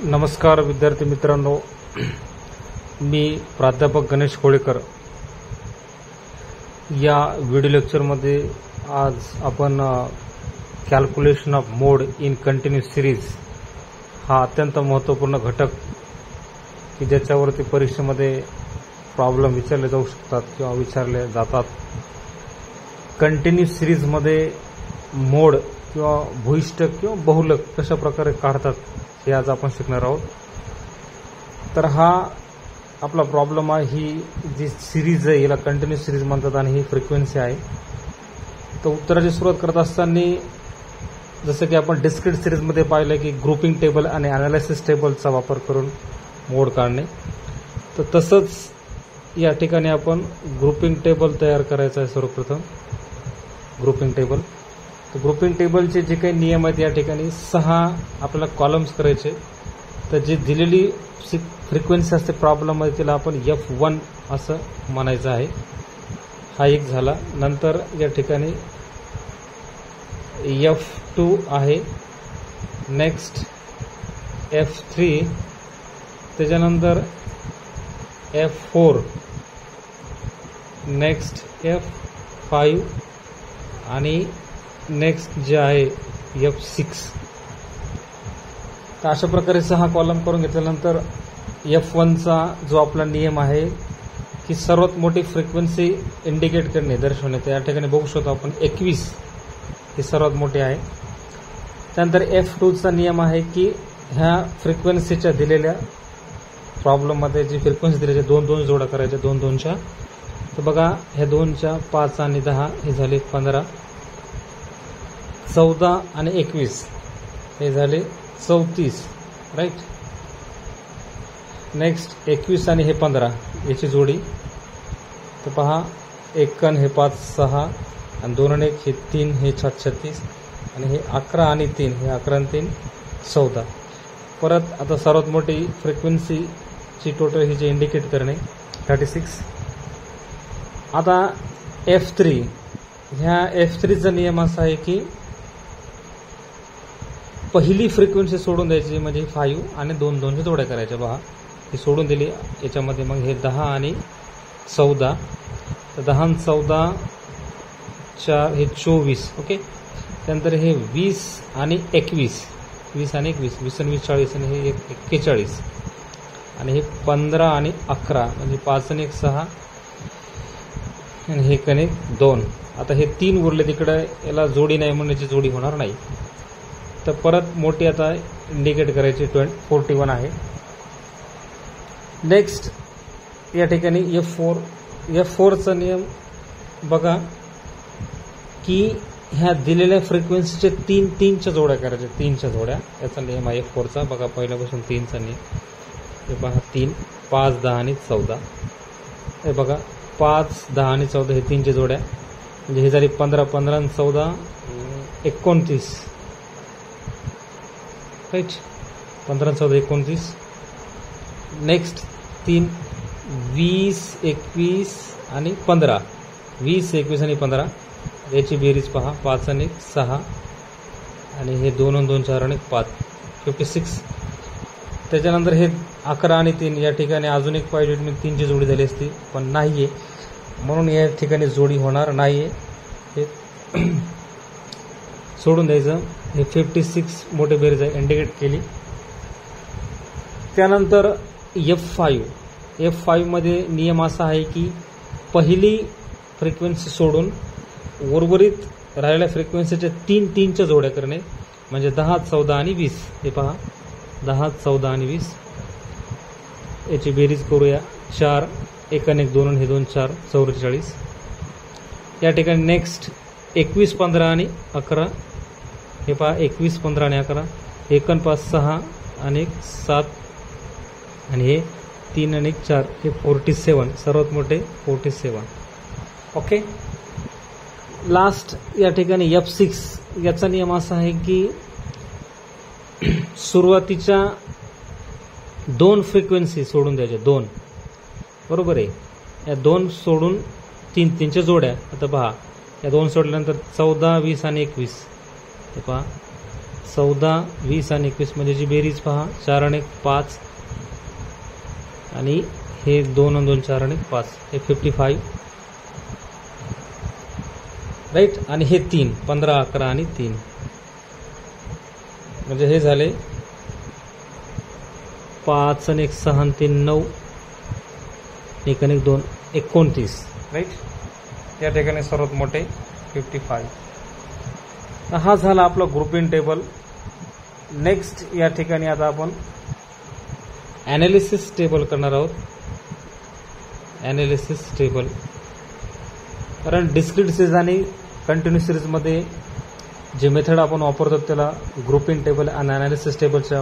नमस्कार विद्यार्थी मित्रांनो, मी प्राध्यापक गणेश कोळेकर. या व्हिडिओ लेक्चरमध्ये आज आपण calculation of mode in continuous series हा अत्यंत महत्त्वपूर्ण घटक की ज्याच्यावरती परीक्षेमध्ये प्रॉब्लेम विचारले जाऊ शकतात किंवा विचारले जातात. कंटिन्यूस सिरीजमध्ये मोड किंवा भूयिष्ठ किंवा बहुलक कशा प्रकारे काढतात हे आज आपण शिकणार आहोत. तर हा आपला प्रॉब्लेम आहे. ही जी सिरीज आहे याला कंटिन्यूस सिरीज म्हणतात आणि ही फ्रिक्वेन्सी आहे. तर उत्तराची सुरुवात करत असताना जसं की आपण डिस्क्रीट सिरीजमध्ये पाहिलं की ग्रुपिंग टेबल आणि ॲनालिसिस टेबलचा वापर करून मोड काढणे, तर तसंच या ठिकाणी आपण ग्रुपिंग टेबल तयार करायचं आहे. सर्वप्रथम ग्रुपिंग टेबल. तर ग्रुपिंग टेबलचे जे काही नियम आहेत या ठिकाणी 6 आपल्याला कॉलम्स करायचे. तर जी दिलेली फ्रिक्वेन्सी असते प्रॉब्लेममध्ये तिला आपण F1 असं म्हणायचं आहे. हा एक झाला. नंतर या ठिकाणी F2 आहे, नेक्स्ट F3, त्याच्यानंतर F4, नेक्स्ट F5 आणि नेक्स्ट जे आहे F6. तर अशा प्रकारे 6 कॉलम करून घेतल्यानंतर F1चा जो आपला नियम आहे की सर्वात मोठी फ्रिक्वेन्सी इंडिकेट करणे, दर्शवणे. तर या ठिकाणी बघू शकतो आपण 21 ही सर्वात मोठी आहे. त्यानंतर F2चा नियम आहे की ह्या फ्रिक्वेन्सीच्या दिलेल्या प्रॉब्लेममध्ये जी फ्रिक्वेन्सी दिली 2 जोड्या करायच्या 2च्या. तर बघा ह्या 2च्या 5 आणि 10 हे झाले 15, 14 आणि 21 हे झाले 34, राईट. नेक्स्ट 21 आणि हे 15 याची जोडी. तर पहा 1 हे 5 6 आणि 2 आणि 1 हे 3 हे 36 आणि हे 11 आणि 3 हे 11 आणि 3 14. परत आता सर्वात मोठी फ्रिक्वेन्सीची टोटल ही जे इंडिकेट करणे 36. आता F3, ह्या F3चा नियम असा आहे की पहिली फ्रिक्वेन्सी सोडून द्यायची, म्हणजे 5 आणि 2च्या जोड्या करायच्या. पहा ही सोडून दिली याच्यामध्ये. मग हे 10 आणि 14, तर 10 आणि 14 4 हे 24, ओके. त्यानंतर हे 20 आणि 21, 20 आणि 21, 20 आणि 20 40 आणि हे 41 आणि हे 15 आणि 11 म्हणजे 5 आणि 1 6 आणि हे कनेक 2. आता हे 3 उरले तिकडे, याला जोडी नाही म्हणून याची जोडी होणार नाही. तर परत मोठी आता इंडिकेट करायची 41 आहे. नेक्स्ट या ठिकाणी F4चा नियम बघा की ह्या दिलेल्या फ्रिक्वेन्सीचे 3च्या जोड्या करायच्या, 3च्या जोड्या. याचा नियम आहे F4चा. बघा पहिल्यापासून 3चा नियम. हे बघा 3, 5 10 आणि 14. हे बघा 5 10 आणि 14 हे 3च्या जोड्या, म्हणजे हे झाली 15 15 आणि 14 29, राईट. 15 14 29. नेक्स्ट 3 20 21 आणि 15, 20 21 आणि 15 याची बेरीज पहा. 5 आणि 6 आणि हे 2 आणि 2 4 आणि 5 56. त्याच्यानंतर हे 11 आणि 3 या ठिकाणी अजून एक पाहिजे, मी 3ची जोडी झाली असती पण नाही आहे, म्हणून या ठिकाणी जोडी होणार नाही आहे. हे सोडून द्यायचं. हे 56 मोठे बेरीज आहे, इंडिकेट केली. त्यानंतर F5 मध्ये नियम असा आहे की पहिली फ्रिक्वेन्सी सोडून उर्वरित राहिलेल्या फ्रिक्वेन्सीच्या 3च्या जोड्या करणे, म्हणजे 10 14 आणि 20. हे पहा 10 14 आणि 20 याची बेरीज करूया. 4 1 आणि 1 2 आणि हे 2 4 44. या ठिकाणी नेक्स्ट 21 15 आणि 11. हे पहा 21 15 आणि 11. 1 आणि 5 6 आणि 1 7 आणि हे 3 आणि 1 4 हे 47, सर्वात मोठे 47, ओके. लास्ट या ठिकाणी F6, याचा नियम असा आहे की सुरुवातीच्या 2 फ्रिक्वेन्सी सोडून द्यायच्या, 2, बरोबर आहे. या 2 सोडून 3च्या जोड्या. आता पहा या 2 सोडल्यानंतर 14 20 आणि 21. हे पहा 14, 20 आणि 21 म्हणजे जी बेरीज पहा 4 आणि 5 आणि हे 2 आणि 2 4 आणि 5 हे 55 राईट. आणि हे 3 15, 11 आणि 3 म्हणजे हे झाले 5 आणि 1 6 आणि 3 9 1 आणि 2 29 राईट. या ठिकाणी सर्वात मोठे 55. हा झाला आपला ग्रुपिंग टेबल. नेक्स्ट या ठिकाणी आता आपण ॲनालिसिस टेबल करणार आहोत. ॲनालिसिस टेबल, कारण डिस्क्रीट सिरीज आणि कंटिन्यू सिरीजमध्ये जे मेथड आपण वापरतो त्याला ग्रुपिंग टेबल आणि ॲनालिसिस टेबलच्या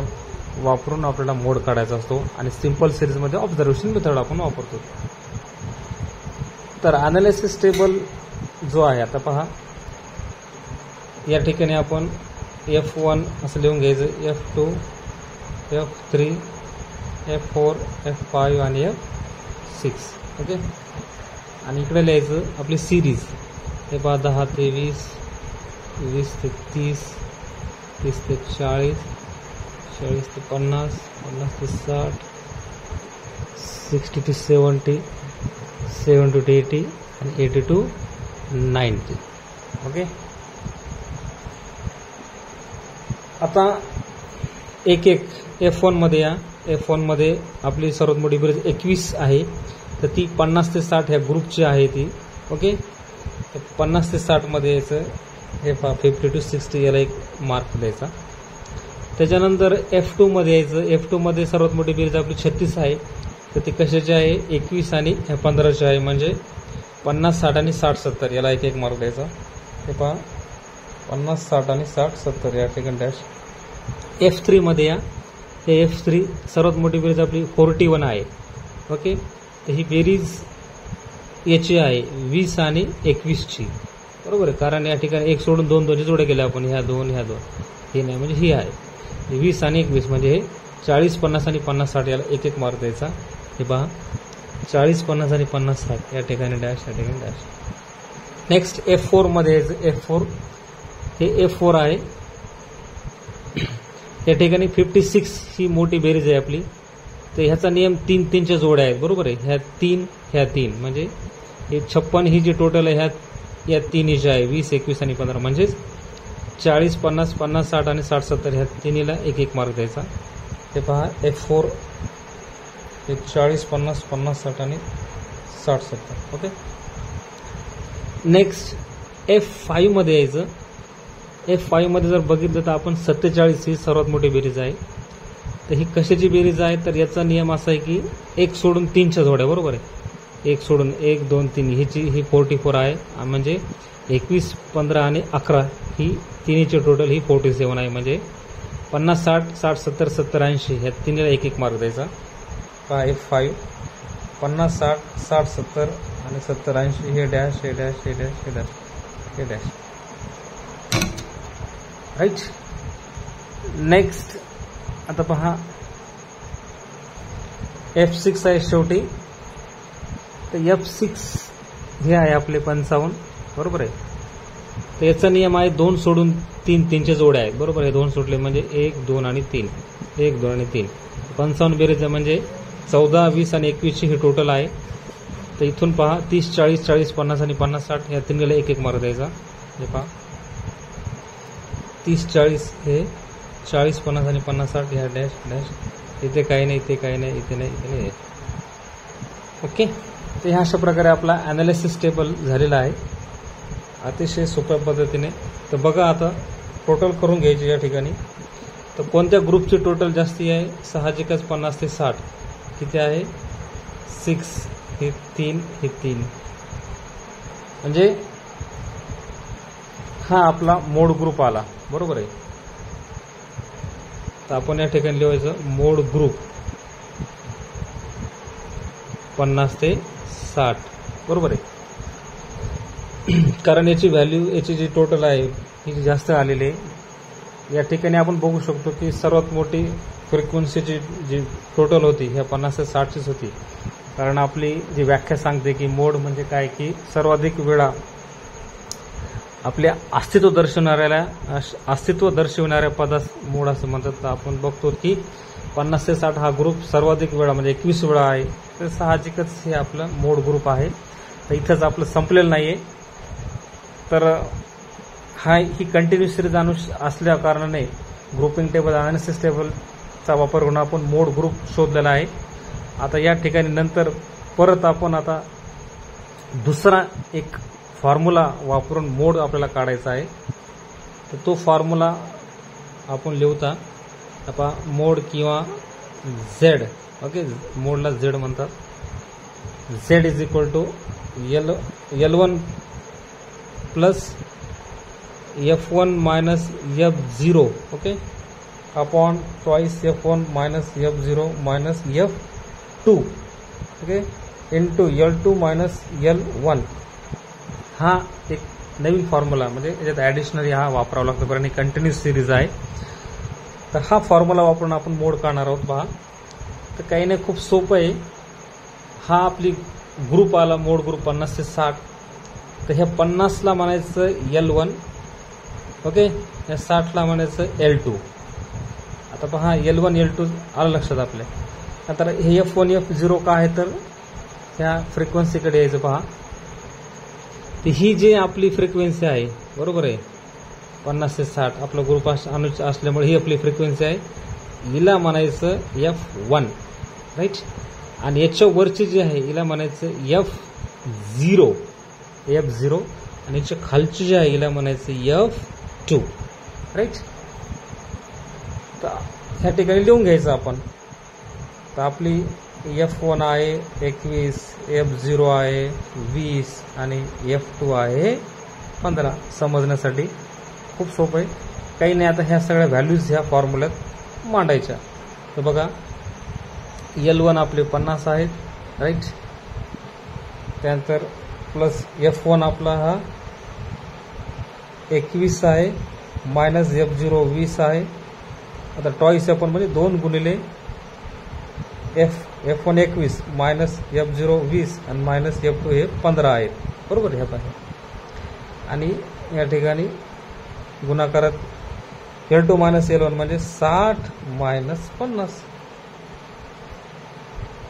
वापरून आपल्याला मोड काढायचा असतो आणि सिंपल सिरीजमध्ये ऑब्झर्वेशन मेथड आपण वापरतो. तर ॲनालिसिस टेबल जो आहे आता पहा, या ठिकाणी आपण F1 असं लिहून घ्यायचं, F2, F3, F4, F5 आणि F6. ओके. आणि इकडे लिहायचं आपली सिरीज. हे पहा 10 ते 20, 20 ते 30, 30 ते 40, 40 ते 50, 50 ते 60, 60 ते 70, 70 to 80 आणि 80 to 90. ओके. आता एक एक F1 मध्ये या. F1 मध्ये आपली सर्वात मोठी बेरीज 21 आहे, तर ती 50 ते 60 ह्या ग्रुपची आहे ती. ओके. 50 ते 60 मध्ये यायचं. हे 50 to 60 याला एक मार्क द्यायचा. त्याच्यानंतर F2 मध्ये यायचं. F2 मध्ये सर्वात मोठी बेरीज आपली 36 आहे, तर ती कशाची आहे 21 आणि 15ची आहे, म्हणजे 50 60 आणि 60 70 याला एक एक मार्क द्यायचा. हे पहा 50 60 आणि 60 70 या ठिकाणी डॅश. F3 मध्ये या. हे F3 सर्वात मोठी बेरीज आपली 41 आहे. ओके. तर ही बेरीज याची आहे 20 आणि 21ची, बरोबर आहे, कारण या ठिकाणी एक सोडून 2 2चे जोडे केले आपण, ह्या 2 ह्या 2, हे नाही म्हणजे ही आहे 20 आणि 21 म्हणजे हे 40 50 आणि 50 60 याला एक एक मार्क द्यायचा. हे पहा 40 50 आणि 50 60 या ठिकाणी डॅश, या ठिकाणी डॅश. नेक्स्ट F4 मध्ये यायचं. F4 हे F4 आहे. या ठिकाणी 56 ही मोठी बेरीज आहे आपली, तर ह्याचा नियम 3 3च्या जोड्या आहेत, बरोबर आहे. ह्या 3 ह्या 3 म्हणजे हे 56 ही जी टोटल आहे या 3 हिच्या आहे 20 21 आणि 15, म्हणजेच 40 50 50 60 आणि 60 70 ह्या तिन्हीला एक एक मार्क द्यायचा. हे पहा F4 हे 40 50 50 60 आणि 60 70. ओके. नेक्स्ट F5 मध्ये यायचं. F5 मध्ये जर बघितलं तर आपण 47 ही सर्वात मोठी बेरीज आहे. तर ही कशाची बेरीज आहे, तर याचा नियम असा आहे की 1 सोडून 3च्या जोड्या, बरोबर आहे. 1 सोडून 1 2 3 ही 44 आहे, म्हणजे 21 15 आणि 11 ही तिन्हीची टोटल ही 47 आहे, म्हणजे 50 60 60 70 70 80 ह्या तिन्हीला एक एक मार्क द्यायचा. पहा F5 50 60 60 70 आणि 70 80 हे डॅश, हे डॅश, हे डॅश, हे डॅश, हे डॅश. राईट. नेक्स्ट आता पहा F6 आहे शेवटी. तर F6 हे आहे आपले 55, बरोबर आहे. तर याचा नियम आहे 2 सोडून 3 3चे जोड्या आहेत, बरोबर आहे. 2 सोडले म्हणजे 1 2 आणि 3, 1 2 आणि 3. 55 बेरीज म्हणजे 14 20 आणि 21ची ही टोटल आहे. तर इथून पहा 30 40 40 50 आणि 50 60 या तिन्हीला एक एक मार्क द्यायचा. हे पहा 30 40 हे 40 50 आणि 50 60 ह्या डॅश डॅश. इथे काही नाही, इथे काही नाही, इथे नाही, इथे नाही. ओके. तर ह्या अशा प्रकारे आपला ॲनालिसिस टेबल झालेला आहे अतिशय सोप्या पद्धतीने. तर बघा आता टोटल करून घ्यायची या ठिकाणी. तर कोणत्या ग्रुपची टोटल जास्ती आहे, साहजिकच 50 ते 60 किती आहे 6, हे 3 हे 3, म्हणजे हा आपला मोड ग्रुप आला, बरोबर आहे. तर आपण या ठिकाणी लिहायचं मोड ग्रुप 50 ते 60, बरोबर आहे. कारण याची व्हॅल्यू याची जी टोटल आहे ही जास्त आलेली आहे. या ठिकाणी आपण बघू शकतो की सर्वात मोठी फ्रिक्वेन्सीची जी टोटल होती ह्या 50 ते 60चीच होती. कारण आपली जी व्याख्या सांगते की मोड म्हणजे काय, की सर्वाधिक वेळा आपले अस्तित्व दर्शविणाऱ्या पदास मोड असं म्हणतात. तर आपण बघतो की 50 ते 60 हा ग्रुप सर्वाधिक वेळा म्हणजे 21 वेळा आहे. तर साहजिकच हे आपलं मोड ग्रुप आहे. तर इथंच आपलं संपलेलं नाहीये. तर ही कंटिन्युअस सिरीज असल्या कारणाने ग्रुपिंग टेबल अनालिसिस टेबलचा वापर करून आपण मोड ग्रुप शोधलेला आहे. आता या ठिकाणी नंतर परत आपण आता दुसरा एक फॉर्म्युला वापरून मोड आपल्याला काढायचा आहे. तर तो फॉर्म्युला आपण लिहूता आता मोड किंवा झेड. ओके, मोडला झेड म्हणतात. Z is equal to L1 plus F1 minus F0 okay upon twice F1 minus F0 minus F2 okay into L2 minus L1. हा एक नवीन फॉर्म्युला म्हणजे याच्यात ॲडिशनरी हा वापरावा लागतो कारण ही कंटिन्युअस सिरीज आहे. तर हा फॉर्म्युला वापरून आपण मोड काढणार आहोत. पहा, तर काही नाही, खूप सोपं आहे. हा आपली ग्रुप आला मोड ग्रुप 50 ते 60. तर ह्या 50ला म्हणायचं L1 ओके, या 60ला म्हणायचं L2. आता पहा L1 L2 आलं लक्षात आपल्या. नंतर हे F1 F0 का आहे तर ह्या फ्रिक्वेन्सीकडे यायचं. पहा, तर ही जी आपली फ्रिक्वेन्सी आहे बरोबर आहे 50 ते 60 आपला ग्रुप असल्यामुळे ही आपली फ्रिक्वेन्सी आहे. हिला म्हणायचं F1 राईट. आणि याच्या वरची जी आहे हिला म्हणायचं F0 आणि याच्या खालची जी आहे हिला म्हणायचं F2 राईट. तर ह्या ठिकाणी लिहून घ्यायचं आपण. तर आपली F1 आहे 21, F0 आहे 20 आणि F2 आहे 15. समजण्यासाठी खूप सोपं आहे, काही नाही. आता ह्या सगळ्या व्हॅल्यूज ह्या फॉर्म्युल्यात मांडायच्या. तर बघा L1 आपले 50 आहेत राईट. त्यानंतर प्लस F1 आपला हा 21 आहे मायनस F0 20 आहे. आता टॉईस आपण म्हणजे 2 गुणिले F1 21 मायनस F0 20 आणि मायनस F2 हे 15 आहेत बरोबर ह्या पाहिजे. आणि या ठिकाणी गुणाकारात L2 मायनस L1 म्हणजे 60 मायनस 50.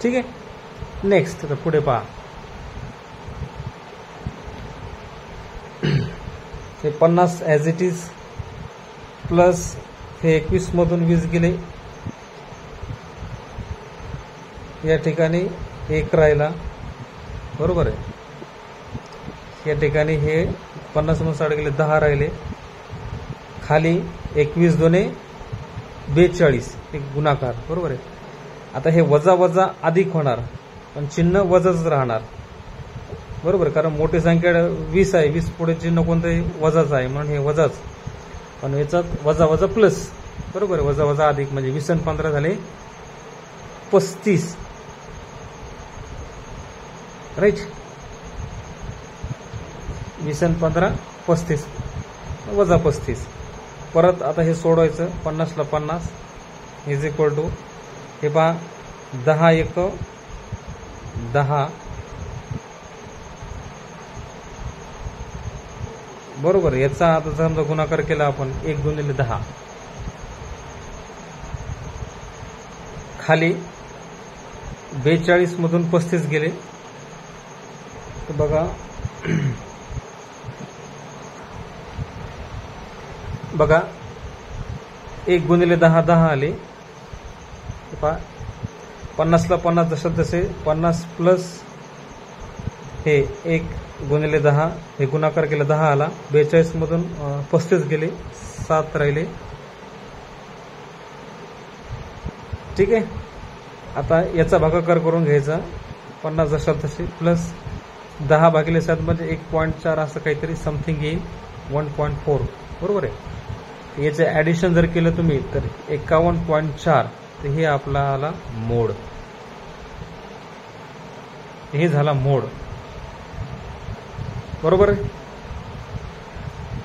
ठीक आहे. नेक्स्ट तर पुढे पहा, हे 50 ॲज इट इज प्लस हे 21 मधून 20 गेले. या ठिकाणी 1 राहिला बरोबर आहे. या ठिकाणी हे 50 मधून 60 गेले 10 राहिले. खाली 21 दोने 42 एक गुणाकार बरोबर आहे. आता हे वजा वजा अधिक होणार पण चिन्ह वजाच राहणार बरोबर, कारण मोठी संख्या 20 आहे. 20 पुढे चिन्ह कोणतंही वजाच आहे म्हणून हे वजाच. पण याच्यात वजा वजा प्लस बरोबर आहे. वजा वजा अधिक म्हणजे 20 आणि 15 झाले 35 राईट. 20 आणि 15 35 वजा 35. परत आता हे सोडवायचं. 50ला 50 इज इक्वल टू हे पहा 10 1 10 बरोबर. याचा आता समजा गुणाकार केला आपण 1 गुणिले 10. खाली 42 मधून 35 गेले. तर बघा बघा 1 गुणिले 10 10 आले. 50ला 50 जसं तसे 50 प्लस हे 1 गुणिले 10 हे गुणाकार केला 10 आला. 42 मधून 35 गेले 7 राहिले. ठीक आहे. आता याचा भागाकार करून घ्यायचा. 50 जशा तसे प्लस 10 भागिले 7 म्हणजे 1.4 असं काहीतरी समथिंग येईल 1.4 बरोबर आहे. याचं ॲडिशन जर केलं तुम्ही तर 51.4. तर हे आपला आला मोड. हे झाला मोड बरोबर आहे.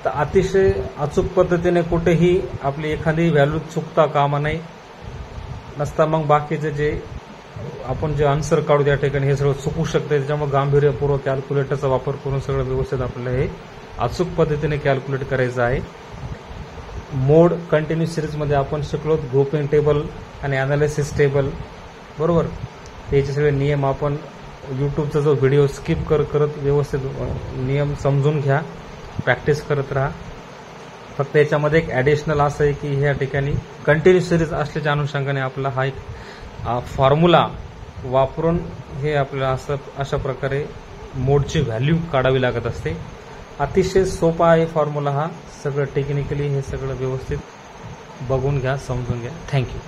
तर अतिशय अचूक पद्धतीने कुठेही आपली एखादी व्हॅल्यू चुकता कामा नाही. नसता मग बाकीचे जे आपण जे आन्सर काढू त्या ठिकाणी हे सगळं चुकू शकते. त्याच्यामुळे गांभीर्यपूर्वक कॅल्क्युलेटरचा वापर करून सगळं व्यवस्थित आपल्याला हे अचूक पद्धतीने कॅल्क्युलेट करायचं आहे. मोड कंटिन्यू सिरीजमध्ये आपण शिकलो ग्रुपिंग टेबल आणि अनालिसिस टेबल, बरोबर. याचे सगळे नियम आपण यूट्यूबचा जो व्हिडिओ स्किप करत व्यवस्थित नियम समजून घ्या, प्रॅक्टिस करत राहा. फक्त याच्यामध्ये एक ॲडिशनल असं आहे की ह्या ठिकाणी कंटिन्यू सिरीज असल्याच्या अनुषंगाने आपला हा एक फॉर्म्युला वापरून हे आपल्याला अशा प्रकारे मोडची व्हॅल्यू काढावी लागत असते. अतिशय सोपा आहे फॉर्म्युला हा. सगळं टेक्निकली हे सगळं व्यवस्थित बघून घ्या, समजून घ्या. थँक्यू.